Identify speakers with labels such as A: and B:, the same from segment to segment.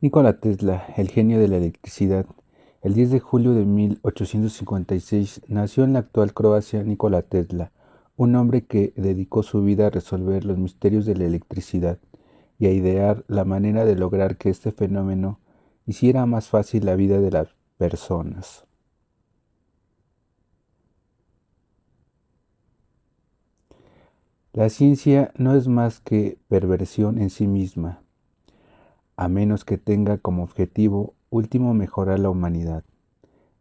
A: Nikola Tesla, el genio de la electricidad. El 10 de julio de 1856 nació en la actual Croacia Nikola Tesla, un hombre que dedicó su vida a resolver los misterios de la electricidad y a idear la manera de lograr que este fenómeno hiciera más fácil la vida de las personas. La ciencia no es más que perversión en sí misma, a menos que tenga como objetivo último mejorar la humanidad.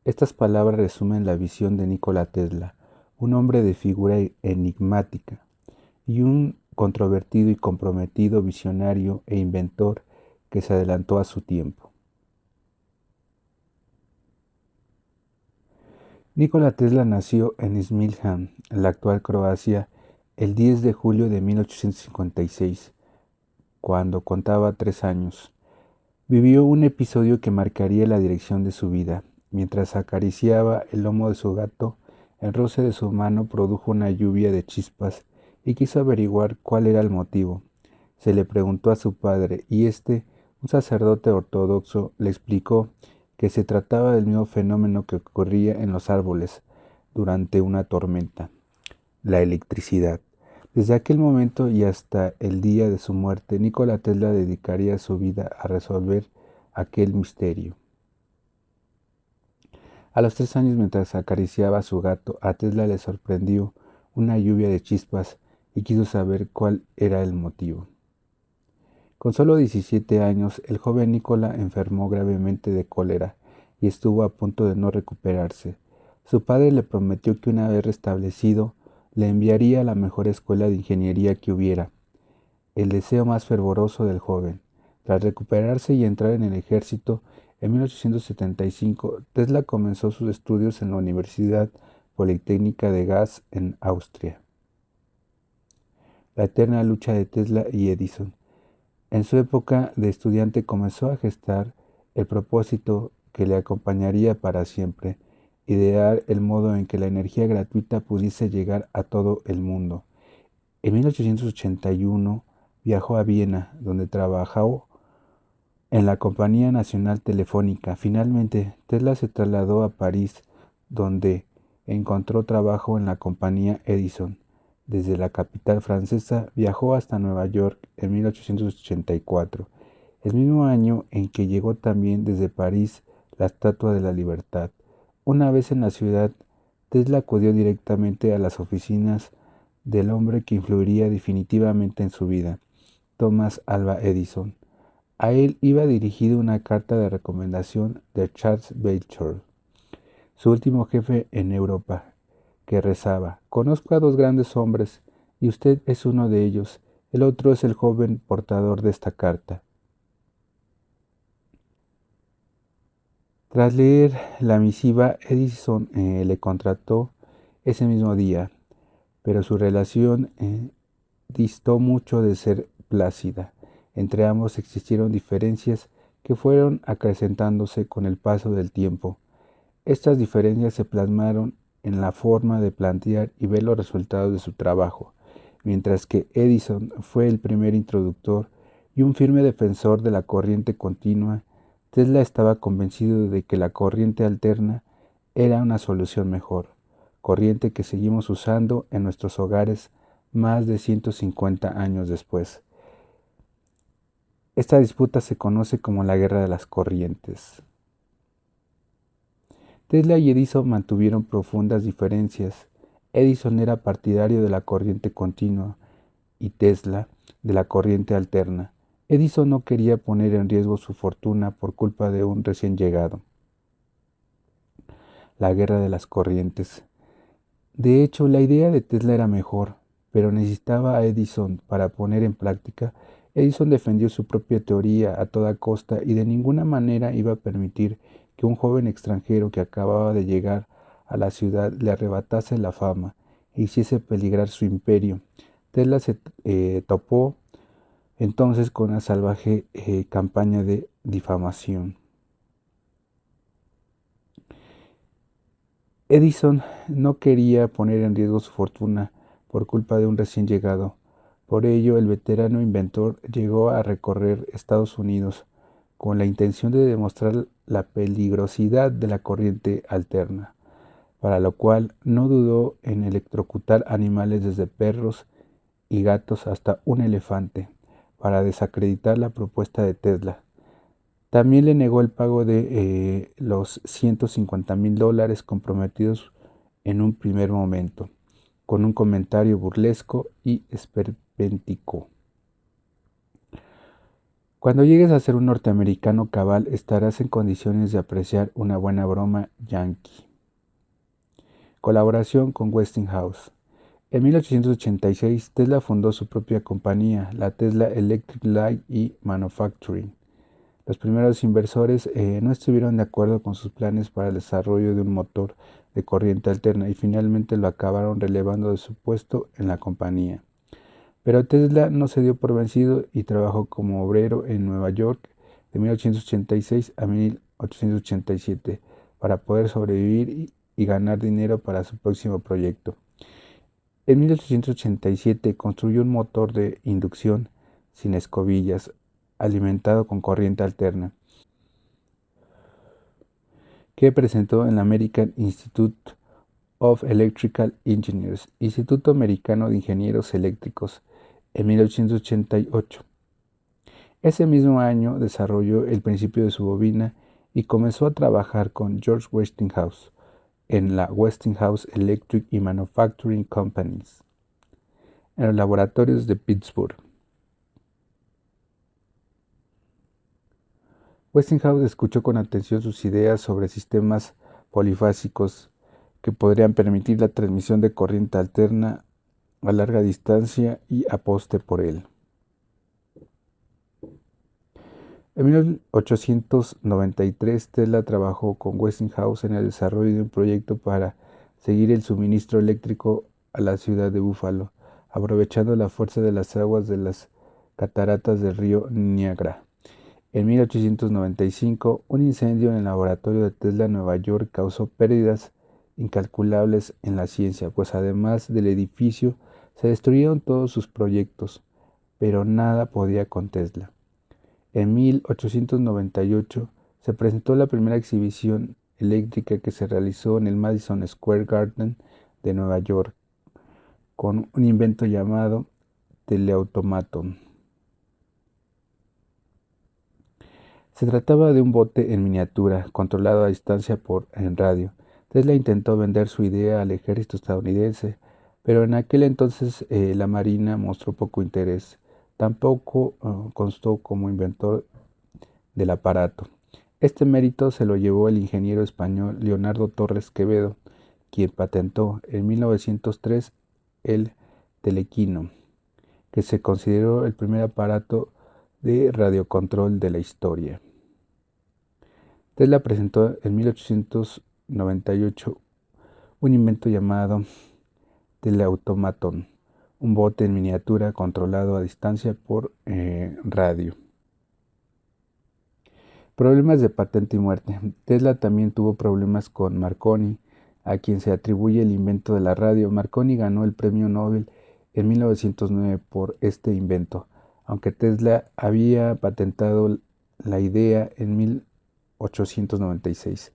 A: Estas palabras resumen la visión de Nikola Tesla, un hombre de figura enigmática y un controvertido y comprometido visionario e inventor que se adelantó a su tiempo. Nikola Tesla nació en Smiljan, en la actual Croacia, el 10 de julio de 1856, cuando contaba 3 años. Vivió un episodio que marcaría la dirección de su vida. Mientras acariciaba el lomo de su gato, el roce de su mano produjo una lluvia de chispas y quiso averiguar cuál era el motivo. Se le preguntó a su padre y éste, un sacerdote ortodoxo, le explicó que se trataba del mismo fenómeno que ocurría en los árboles durante una tormenta, la electricidad. Desde aquel momento y hasta el día de su muerte, Nikola Tesla dedicaría su vida a resolver aquel misterio. A los 3 años, mientras acariciaba a su gato, a Tesla le sorprendió una lluvia de chispas y quiso saber cuál era el motivo. Con solo 17 años, el joven Nikola enfermó gravemente de cólera y estuvo a punto de no recuperarse. Su padre le prometió que una vez restablecido, le enviaría a la mejor escuela de ingeniería que hubiera, el deseo más fervoroso del joven. Tras recuperarse y entrar en el ejército, en 1875, Tesla comenzó sus estudios en la Universidad Politécnica de Graz en Austria. La eterna lucha de Tesla y Edison. En su época de estudiante comenzó a gestar el propósito que le acompañaría para siempre, idear el modo en que la energía gratuita pudiese llegar a todo el mundo. En 1881 viajó a Viena, donde trabajó en la Compañía Nacional Telefónica. Finalmente, Tesla se trasladó a París, donde encontró trabajo en la Compañía Edison. Desde la capital francesa viajó hasta Nueva York en 1884, el mismo año en que llegó también desde París la Estatua de la Libertad. Una vez en la ciudad, Tesla acudió directamente a las oficinas del hombre que influiría definitivamente en su vida, Thomas Alva Edison. A él iba dirigida una carta de recomendación de Charles Babbage, su último jefe en Europa, que rezaba: «Conozco a 2 grandes hombres, y usted es uno de ellos. El otro es el joven portador de esta carta». Tras leer la misiva, Edison le contrató ese mismo día, pero su relación distó mucho de ser plácida. Entre ambos existieron diferencias que fueron acrecentándose con el paso del tiempo. Estas diferencias se plasmaron en la forma de plantear y ver los resultados de su trabajo. Mientras que Edison fue el primer introductor y un firme defensor de la corriente continua, Tesla estaba convencido de que la corriente alterna era una solución mejor, corriente que seguimos usando en nuestros hogares más de 150 años después. Esta disputa se conoce como la Guerra de las Corrientes. Tesla y Edison mantuvieron profundas diferencias. Edison era partidario de la corriente continua y Tesla de la corriente alterna. Edison no quería poner en riesgo su fortuna por culpa de un recién llegado. La Guerra de las Corrientes. De hecho, la idea de Tesla era mejor, pero necesitaba a Edison para poner en práctica. Edison defendió su propia teoría a toda costa y de ninguna manera iba a permitir que un joven extranjero que acababa de llegar a la ciudad le arrebatase la fama e hiciese peligrar su imperio. Tesla se topó entonces con una salvaje campaña de difamación. Edison no quería poner en riesgo su fortuna por culpa de un recién llegado. Por ello, el veterano inventor llegó a recorrer Estados Unidos con la intención de demostrar la peligrosidad de la corriente alterna, para lo cual no dudó en electrocutar animales desde perros y gatos hasta un elefante, para desacreditar la propuesta de Tesla. También le negó el pago de los $150,000 comprometidos en un primer momento, con un comentario burlesco y esperpéntico. Cuando llegues a ser un norteamericano cabal, estarás en condiciones de apreciar una buena broma yankee. Colaboración con Westinghouse. En 1886, Tesla fundó su propia compañía, la Tesla Electric Light y Manufacturing. Los primeros inversores no estuvieron de acuerdo con sus planes para el desarrollo de un motor de corriente alterna y finalmente lo acabaron relevando de su puesto en la compañía. Pero Tesla no se dio por vencido y trabajó como obrero en Nueva York de 1886 a 1887 para poder sobrevivir y ganar dinero para su próximo proyecto. En 1887 construyó un motor de inducción sin escobillas, alimentado con corriente alterna, que presentó en la American Institute of Electrical Engineers, Instituto Americano de Ingenieros Eléctricos, en 1888. Ese mismo año desarrolló el principio de su bobina y comenzó a trabajar con George Westinghouse en la Westinghouse Electric y Manufacturing Companies, en los laboratorios de Pittsburgh. Westinghouse escuchó con atención sus ideas sobre sistemas polifásicos que podrían permitir la transmisión de corriente alterna a larga distancia y aposte por él. En 1893, Tesla trabajó con Westinghouse en el desarrollo de un proyecto para seguir el suministro eléctrico a la ciudad de Buffalo, aprovechando la fuerza de las aguas de las cataratas del río Niágara. En 1895, un incendio en el laboratorio de Tesla en Nueva York causó pérdidas incalculables en la ciencia, pues además del edificio se destruyeron todos sus proyectos, pero nada podía con Tesla. En 1898 se presentó la primera exhibición eléctrica que se realizó en el Madison Square Garden de Nueva York, con un invento llamado teleautomaton. Se trataba de un bote en miniatura, controlado a distancia en radio. Tesla intentó vender su idea al ejército estadounidense, pero en aquel entonces la Marina mostró poco interés. Tampoco constó como inventor del aparato. Este mérito se lo llevó el ingeniero español Leonardo Torres Quevedo, quien patentó en 1903 el telequino, que se consideró el primer aparato de radiocontrol de la historia. Tesla presentó en 1898 un invento llamado teleautomaton, un bote en miniatura controlado a distancia por radio. Problemas de patente y muerte. Tesla también tuvo problemas con Marconi, a quien se atribuye el invento de la radio. Marconi ganó el premio Nobel en 1909 por este invento, aunque Tesla había patentado la idea en 1896.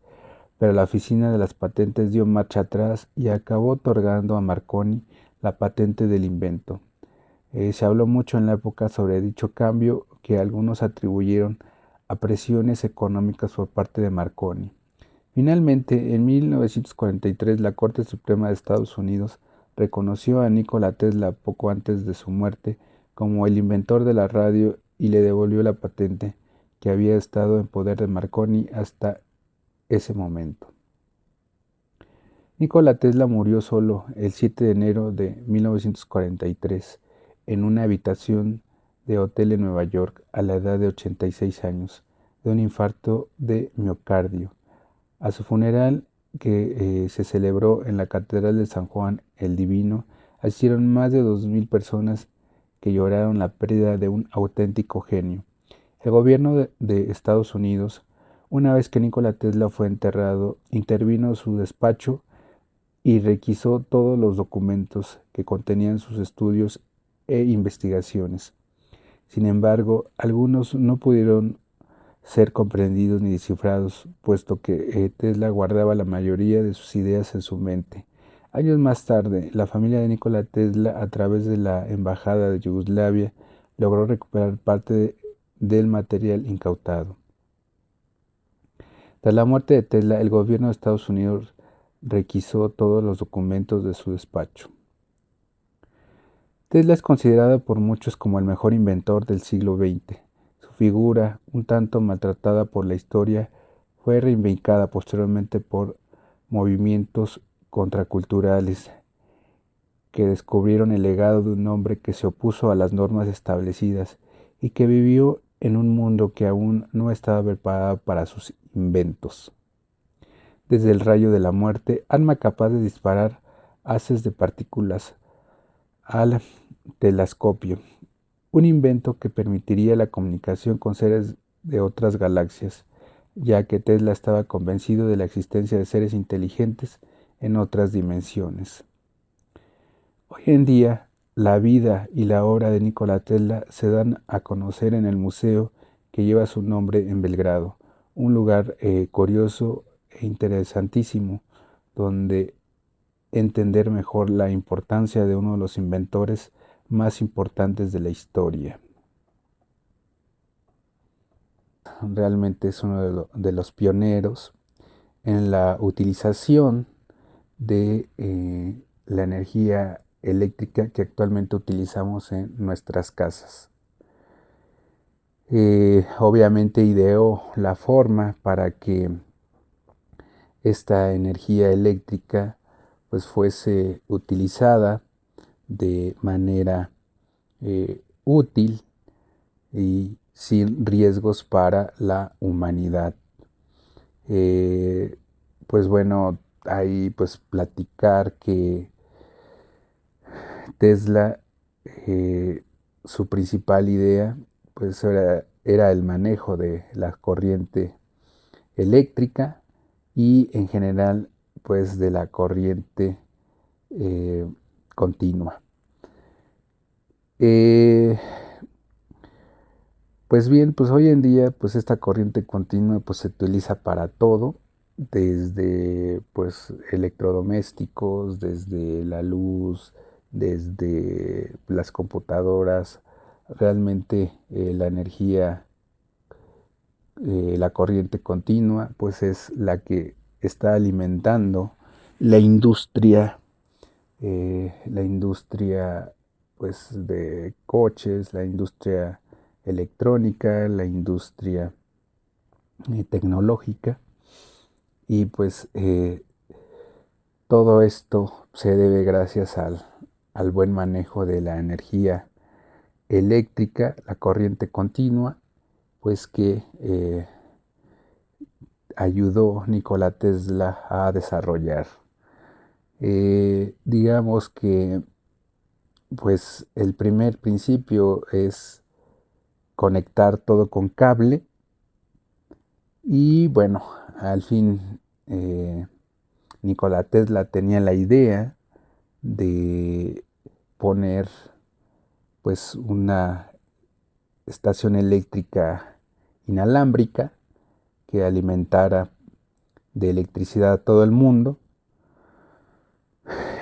A: Pero la oficina de las patentes dio marcha atrás y acabó otorgando a Marconi la patente del invento. Se habló mucho en la época sobre dicho cambio, que algunos atribuyeron a presiones económicas por parte de Marconi. Finalmente, en 1943, la Corte Suprema de Estados Unidos reconoció a Nikola Tesla poco antes de su muerte como el inventor de la radio y le devolvió la patente, que había estado en poder de Marconi hasta ese momento. Nikola Tesla murió solo el 7 de enero de 1943 en una habitación de hotel en Nueva York a la edad de 86 años, de un infarto de miocardio. A su funeral, que se celebró en la Catedral de San Juan el Divino, asistieron más de 2,000 personas que lloraron la pérdida de un auténtico genio. El gobierno de Estados Unidos, una vez que Nikola Tesla fue enterrado, intervino su despacho y requisó todos los documentos que contenían sus estudios e investigaciones. Sin embargo, algunos no pudieron ser comprendidos ni descifrados, puesto que Tesla guardaba la mayoría de sus ideas en su mente. Años más tarde, la familia de Nikola Tesla, a través de la Embajada de Yugoslavia, logró recuperar parte del material incautado. Tras la muerte de Tesla, el gobierno de Estados Unidos requisó todos los documentos de su despacho. Tesla es considerado por muchos como el mejor inventor del siglo XX. Su figura, un tanto maltratada por la historia, fue reivindicada posteriormente por movimientos contraculturales que descubrieron el legado de un hombre que se opuso a las normas establecidas y que vivió en un mundo que aún no estaba preparado para sus inventos. Desde el rayo de la muerte, arma capaz de disparar haces de partículas al telescopio, un invento que permitiría la comunicación con seres de otras galaxias, ya que Tesla estaba convencido de la existencia de seres inteligentes en otras dimensiones. Hoy en día, la vida y la obra de Nikola Tesla se dan a conocer en el museo que lleva su nombre en Belgrado, un lugar curioso e interesantísimo, donde entender mejor la importancia de uno de los inventores más importantes de la historia. Realmente es uno de los pioneros en la utilización de la energía eléctrica que actualmente utilizamos en nuestras casas. Obviamente ideó la forma para que esta energía eléctrica pues fuese utilizada de manera útil y sin riesgos para la humanidad. Pues bueno, ahí pues platicar que Tesla, su principal idea pues era el manejo de la corriente eléctrica y en general pues de la corriente continua. Pues bien, pues hoy en día pues esta corriente continua pues se utiliza para todo, desde pues electrodomésticos, desde la luz, desde las computadoras. Realmente la energía, la corriente continua pues es la que está alimentando la industria pues de coches, la industria electrónica, la industria tecnológica, y pues todo esto se debe gracias al buen manejo de la energía eléctrica, la corriente continua, pues que ayudó Nikola Tesla a desarrollar. Digamos que pues el primer principio es conectar todo con cable y bueno, al fin Nikola Tesla tenía la idea de poner pues una estación eléctrica inalámbrica que alimentara de electricidad a todo el mundo,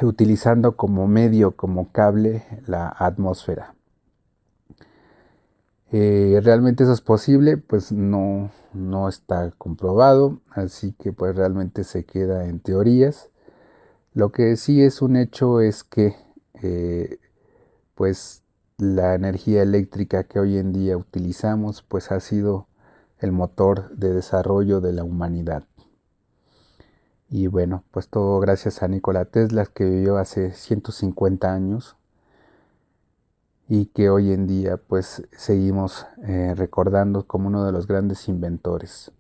A: utilizando como medio, como cable, la atmósfera. ¿Realmente eso es posible? Pues no está comprobado, así que pues realmente se queda en teorías. Lo que sí es un hecho es que pues la energía eléctrica que hoy en día utilizamos pues ha sido el motor de desarrollo de la humanidad. Y bueno, pues todo gracias a Nikola Tesla, que vivió hace 150 años y que hoy en día pues seguimos recordando como uno de los grandes inventores.